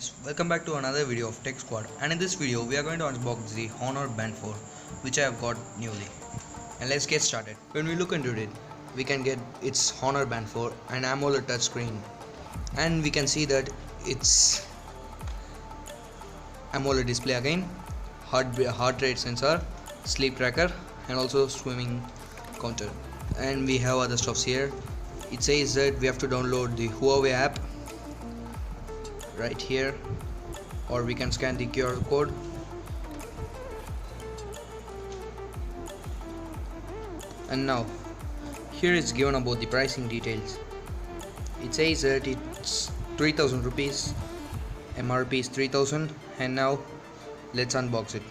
guys, welcome back to another video of Tech Squad, and in this video we are going to unbox the Honor Band 4 which I have got newly. And let's get started. When we look into it, we can get its Honor Band 4 an AMOLED touchscreen, and we can see that it's AMOLED display again, heart rate sensor, sleep tracker, and also swimming counter. And we have other stuffs here. It says that we have to download the Huawei app right here, or we can scan the QR code. And now here is given about the pricing details. It says that it's 3000 rupees, MRP is 3000, and now let's unbox it.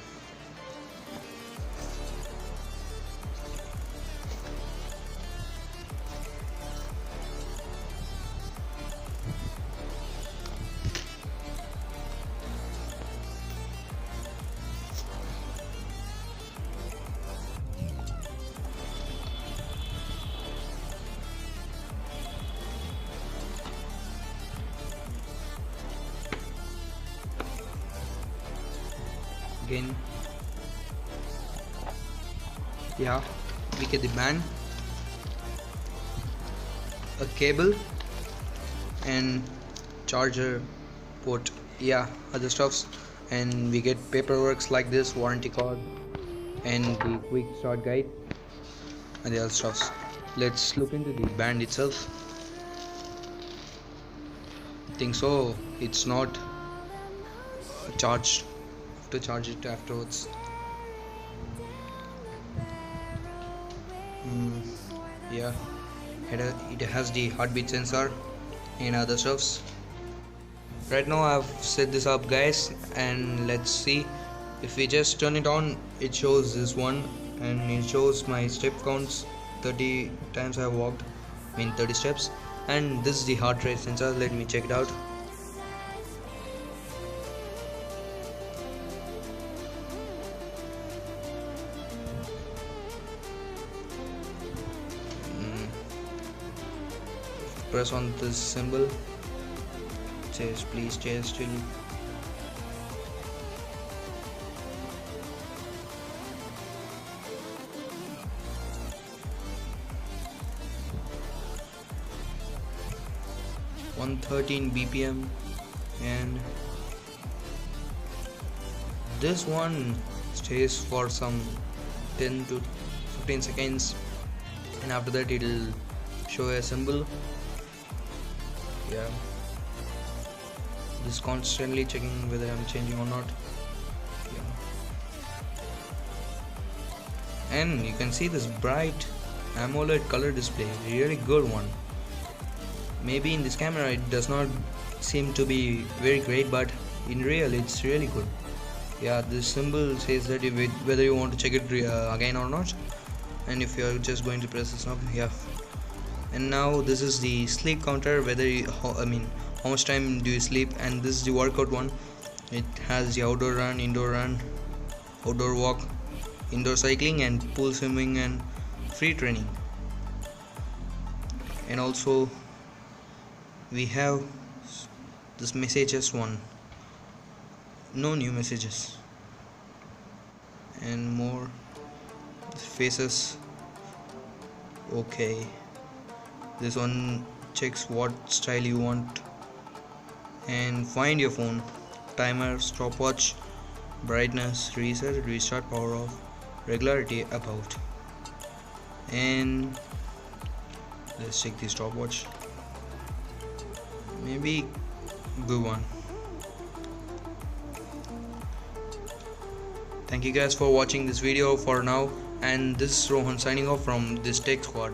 Again, yeah, we get the band, a cable, and charger port, yeah, other stuffs, and we get paperworks like this, warranty card, and the quick start guide, and the other stuffs. Let's look into the band itself. I think so it's not charged, to charge it afterwards. Yeah, it has the heartbeat sensor and other stuffs. Right now I've set this up, guys, and let's see. If we just turn it on, it shows this one, and it shows my step counts, 30 times I have walked, 30 steps. And this is the heart rate sensor. Let me check it out. Press on this symbol, it says please stay still. (113 BPM), and this one stays for some 10 to 15 seconds, and after that it will show a symbol. Yeah, this constantly checking whether I'm changing or not. Yeah. And you can see this bright AMOLED color display, really good one. Maybe in this camera it does not seem to be very great, but in real it's really good. Yeah, this symbol says that whether you want to check it again or not, and if you're just going to press this knob. Yeah. And now this is the sleep counter, whether how much time do you sleep. And this is the workout one. It has the outdoor run, outdoor walk, indoor cycling, and pool swimming, and free training. And also we have this messages one, no new messages, and more faces. Okay, this one checks what style you want, and find your phone, timer, stopwatch, brightness, reset, restart, power off, regularity, about. And let's check the stopwatch, maybe good one. Thank you guys for watching this video for now, and this is Rohan signing off from this Tech Squad.